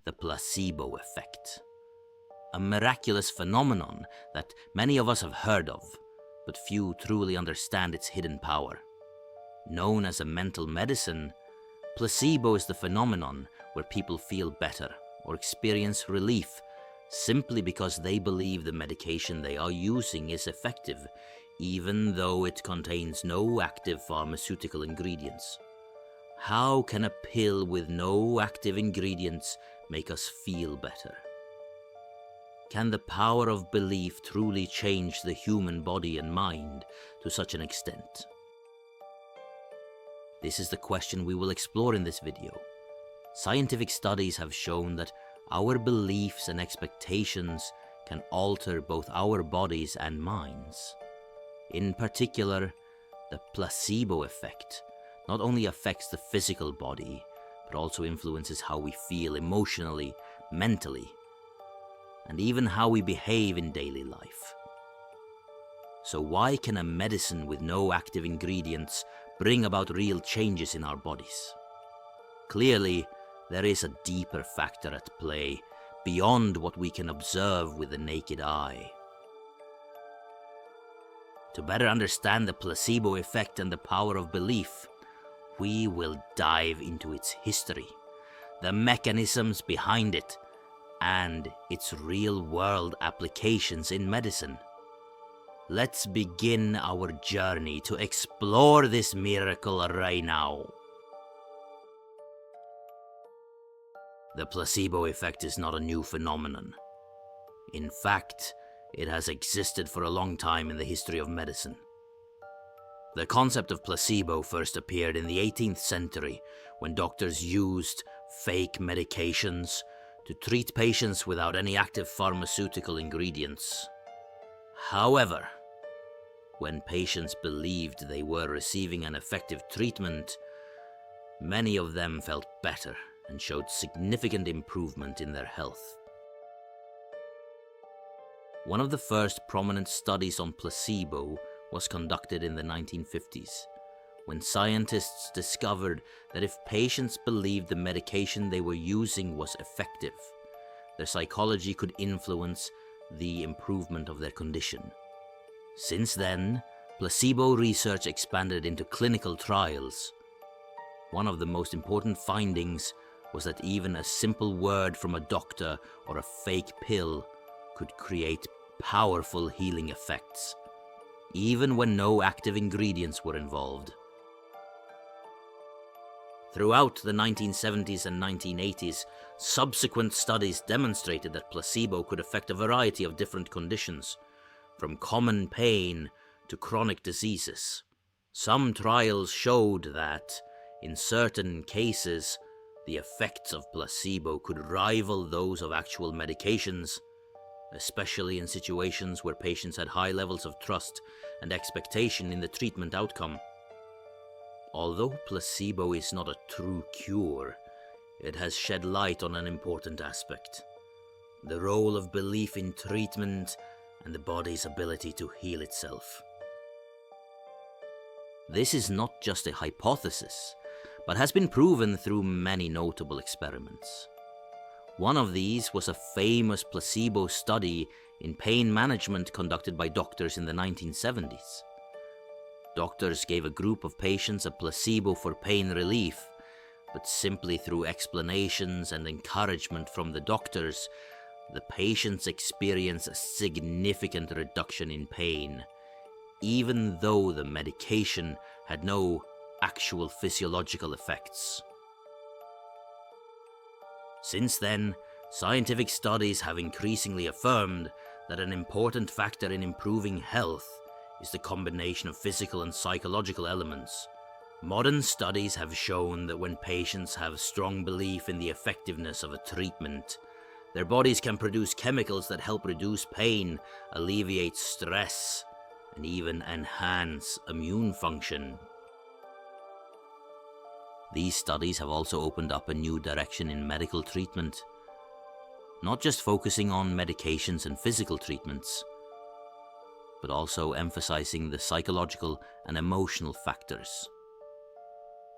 the placebo effect. A miraculous phenomenon that many of us have heard of, but few truly understand its hidden power. Known as a mental medicine, placebo is the phenomenon where people feel better or experience relief simply because they believe the medication they are using is effective, even though it contains no active pharmaceutical ingredients. How can a pill with no active ingredients make us feel better? Can the power of belief truly change the human body and mind to such an extent? This is the question we will explore in this video. Scientific studies have shown that our beliefs and expectations can alter both our bodies and minds. In particular, the placebo effect not only affects the physical body, but also influences how we feel emotionally, mentally, and even how we behave in daily life. So why can a medicine with no active ingredients bring about real changes in our bodies? Clearly, there is a deeper factor at play beyond what we can observe with the naked eye. To better understand the placebo effect and the power of belief, we will dive into its history, the mechanisms behind it, and its real-world applications in medicine. Let's begin our journey to explore this miracle right now. The placebo effect is not a new phenomenon. In fact, it has existed for a long time in the history of medicine. The concept of placebo first appeared in the 18th century when doctors used fake medications to treat patients without any active pharmaceutical ingredients. However, when patients believed they were receiving an effective treatment, many of them felt better and showed significant improvement in their health. One of the first prominent studies on placebo was conducted in the 1950s, when scientists discovered that if patients believed the medication they were using was effective, their psychology could influence the improvement of their condition. Since then, placebo research expanded into clinical trials. One of the most important findings was that even a simple word from a doctor or a fake pill could create powerful healing effects, even when no active ingredients were involved. Throughout the 1970s and 1980s, subsequent studies demonstrated that placebo could affect a variety of different conditions, from common pain to chronic diseases. Some trials showed that, in certain cases, the effects of placebo could rival those of actual medications, especially in situations where patients had high levels of trust and expectation in the treatment outcome. Although placebo is not a true cure, it has shed light on an important aspect: the role of belief in treatment and the body's ability to heal itself. This is not just a hypothesis, but has been proven through many notable experiments. One of these was a famous placebo study in pain management conducted by doctors in the 1970s. Doctors gave a group of patients a placebo for pain relief, but simply through explanations and encouragement from the doctors, the patients experienced a significant reduction in pain, even though the medication had no actual physiological effects. Since then, scientific studies have increasingly affirmed that an important factor in improving health is the combination of physical and psychological elements. Modern studies have shown that when patients have strong belief in the effectiveness of a treatment, their bodies can produce chemicals that help reduce pain, alleviate stress, and even enhance immune function. These studies have also opened up a new direction in medical treatment, not just focusing on medications and physical treatments, but also emphasizing the psychological and emotional factors,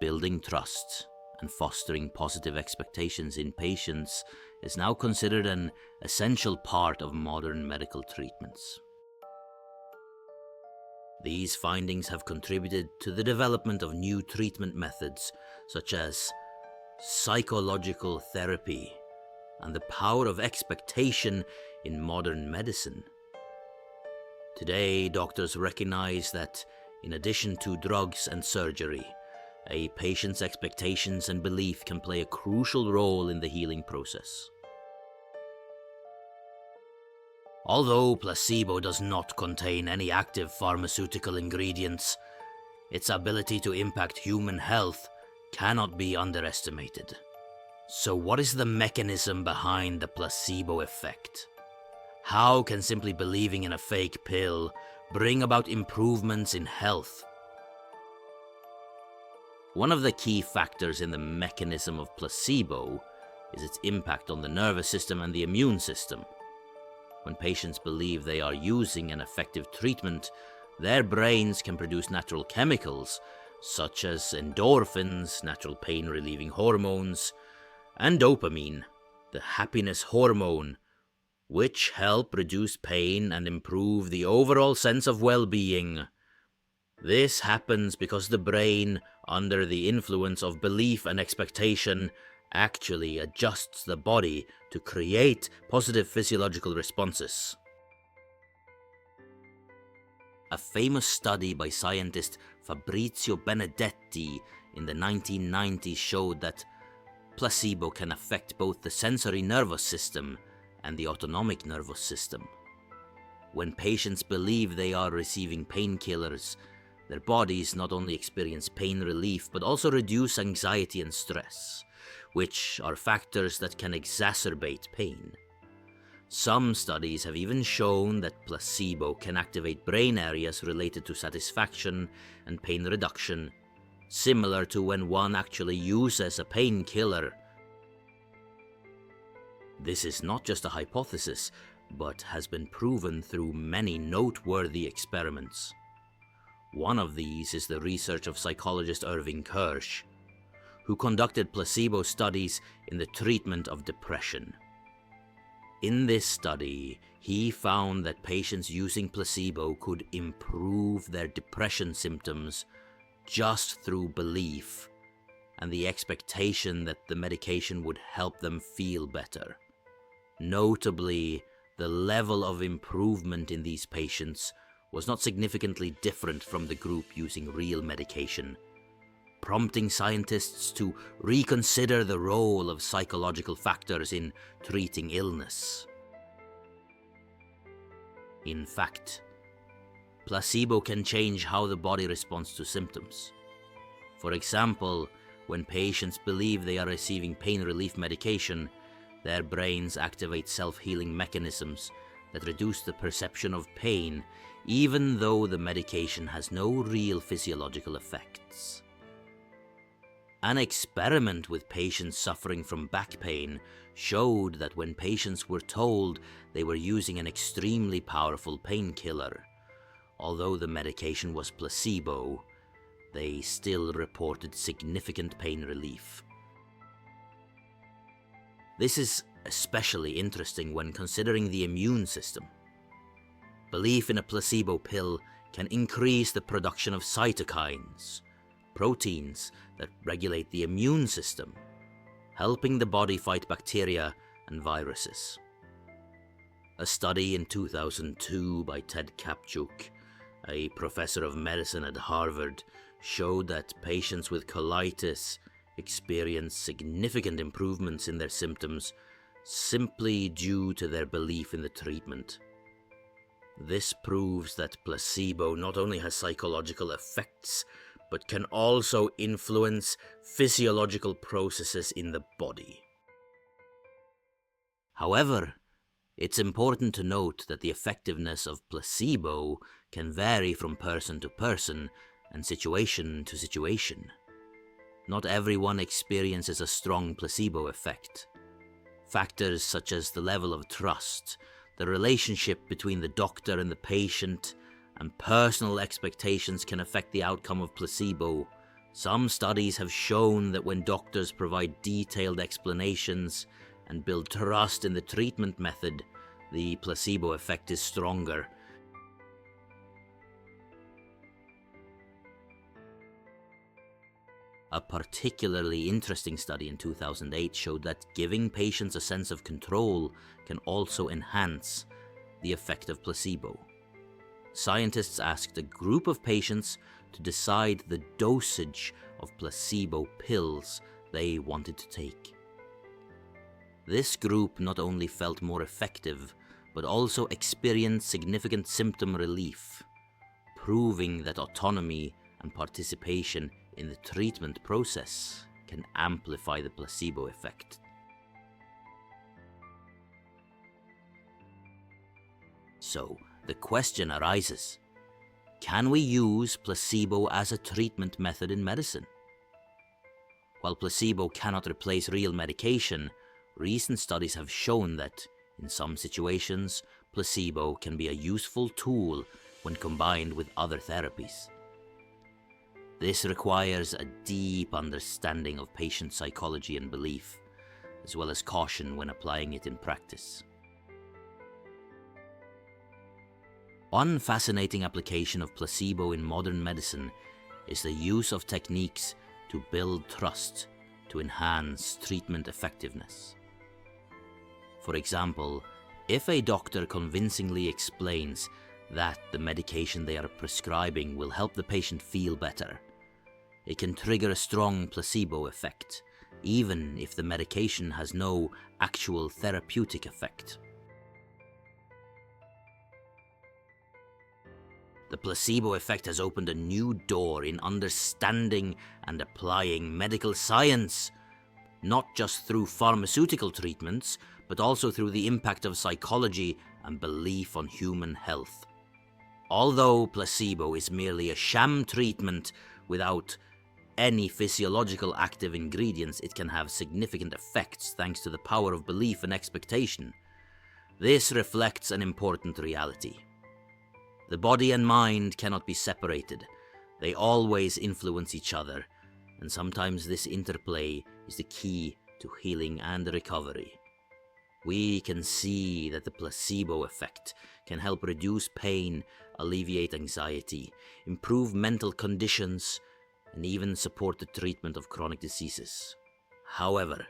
building trust and fostering positive expectations in patients is now considered an essential part of modern medical treatments. These findings have contributed to the development of new treatment methods such as psychological therapy and the power of expectation in modern medicine. Today, doctors recognize that, in addition to drugs and surgery, a patient's expectations and belief can play a crucial role in the healing process. Although placebo does not contain any active pharmaceutical ingredients, its ability to impact human health cannot be underestimated. So what is the mechanism behind the placebo effect? How can simply believing in a fake pill bring about improvements in health? One of the key factors in the mechanism of placebo is its impact on the nervous system and the immune system. When patients believe they are using an effective treatment, their brains can produce natural chemicals such as endorphins, natural pain-relieving hormones, and dopamine, the happiness hormone, which help reduce pain and improve the overall sense of well-being. This happens because the brain, under the influence of belief and expectation, actually adjusts the body to create positive physiological responses. A famous study by scientist Fabrizio Benedetti in the 1990s showed that placebo can affect both the sensory nervous system and the autonomic nervous system. When patients believe they are receiving painkillers, their bodies not only experience pain relief but also reduce anxiety and stress, which are factors that can exacerbate pain. Some studies have even shown that placebo can activate brain areas related to satisfaction and pain reduction, similar to when one actually uses a painkiller. This is not just a hypothesis, but has been proven through many noteworthy experiments. One of these is the research of psychologist Irving Kirsch, who conducted placebo studies in the treatment of depression. In this study, he found that patients using placebo could improve their depression symptoms just through belief and the expectation that the medication would help them feel better. Notably, the level of improvement in these patients was not significantly different from the group using real medication, prompting scientists to reconsider the role of psychological factors in treating illness. In fact, placebo can change how the body responds to symptoms. For example, when patients believe they are receiving pain relief medication, their brains activate self-healing mechanisms that reduce the perception of pain, even though the medication has no real physiological effects. An experiment with patients suffering from back pain showed that when patients were told they were using an extremely powerful painkiller, although the medication was placebo, they still reported significant pain relief. This is especially interesting when considering the immune system. Belief in a placebo pill can increase the production of cytokines, proteins that regulate the immune system, helping the body fight bacteria and viruses. A study in 2002 by Ted Kapchuk, a professor of medicine at Harvard, showed that patients with colitis experienced significant improvements in their symptoms simply due to their belief in the treatment. This proves that placebo not only has psychological effects, but can also influence physiological processes in the body. However, it's important to note that the effectiveness of placebo can vary from person to person and situation to situation. Not everyone experiences a strong placebo effect. Factors such as the level of trust, the relationship between the doctor and the patient, and personal expectations can affect the outcome of placebo, Some studies have shown that when doctors provide detailed explanations and build trust in the treatment method, the placebo effect is stronger. A particularly interesting study in 2008 showed that giving patients a sense of control can also enhance the effect of placebo. Scientists asked a group of patients to decide the dosage of placebo pills they wanted to take. This group not only felt more effective, but also experienced significant symptom relief, proving that autonomy and participation in the treatment process can amplify the placebo effect. So, the question arises, can we use placebo as a treatment method in medicine? While placebo cannot replace real medication, recent studies have shown that, in some situations, placebo can be a useful tool when combined with other therapies. This requires a deep understanding of patient psychology and belief, as well as caution when applying it in practice. One fascinating application of placebo in modern medicine is the use of techniques to build trust to enhance treatment effectiveness. For example, if a doctor convincingly explains that the medication they are prescribing will help the patient feel better, it can trigger a strong placebo effect, even if the medication has no actual therapeutic effect. The placebo effect has opened a new door in understanding and applying medical science, not just through pharmaceutical treatments, but also through the impact of psychology and belief on human health. Although placebo is merely a sham treatment without any physiological active ingredients, it can have significant effects thanks to the power of belief and expectation. This reflects an important reality. The body and mind cannot be separated. They always influence each other, and sometimes this interplay is the key to healing and recovery. We can see that the placebo effect can help reduce pain, alleviate anxiety, improve mental conditions, and even support the treatment of chronic diseases. However,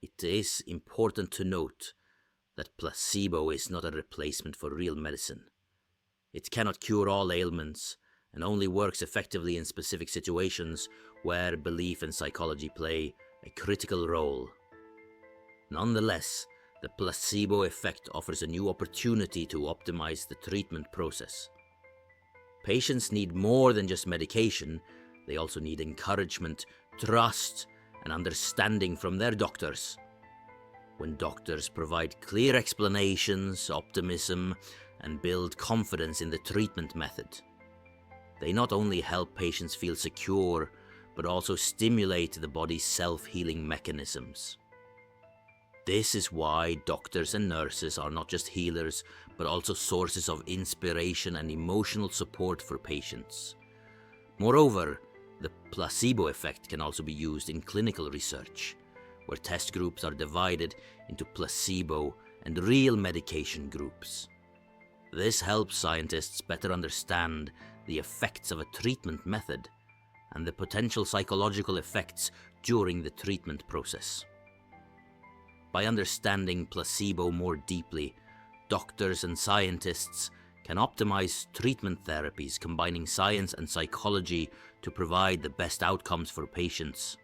it is important to note that placebo is not a replacement for real medicine. It cannot cure all ailments and only works effectively in specific situations where belief and psychology play a critical role. Nonetheless, the placebo effect offers a new opportunity to optimize the treatment process. Patients need more than just medication. They also need encouragement, trust, and understanding from their doctors. When doctors provide clear explanations, optimism, and build confidence in the treatment method, they not only help patients feel secure, but also stimulate the body's self-healing mechanisms. This is why doctors and nurses are not just healers, but also sources of inspiration and emotional support for patients. Moreover, the placebo effect can also be used in clinical research, where test groups are divided into placebo and real medication groups. This helps scientists better understand the effects of a treatment method and the potential psychological effects during the treatment process. By understanding placebo more deeply, doctors and scientists can optimize treatment therapies, combining science and psychology to provide the best outcomes for patients.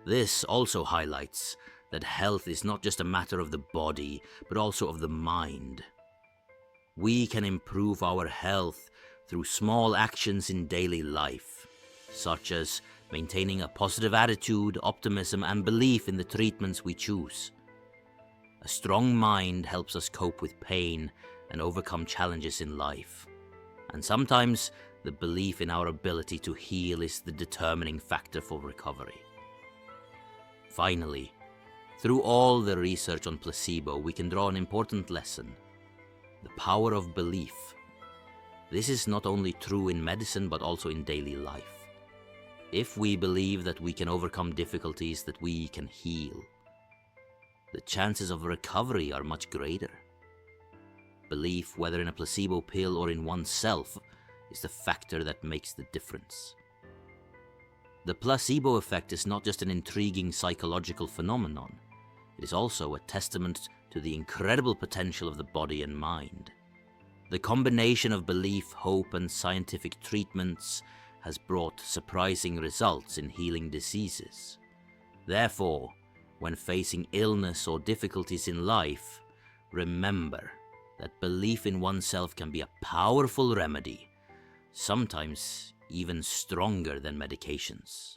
This also highlights that health is not just a matter of the body, but also of the mind. We can improve our health through small actions in daily life, such as maintaining a positive attitude, optimism, and belief in the treatments we choose. A strong mind helps us cope with pain and overcome challenges in life. And sometimes, the belief in our ability to heal is the determining factor for recovery. Finally, through all the research on placebo, we can draw an important lesson: the power of belief. This is not only true in medicine, but also in daily life. If we believe that we can overcome difficulties, that we can heal, the chances of recovery are much greater. Belief, whether in a placebo pill or in oneself, is the factor that makes the difference. The placebo effect is not just an intriguing psychological phenomenon, it is also a testament to the incredible potential of the body and mind. The combination of belief, hope, and scientific treatments has brought surprising results in healing diseases. Therefore, when facing illness or difficulties in life, remember that belief in oneself can be a powerful remedy, sometimes even stronger than medications.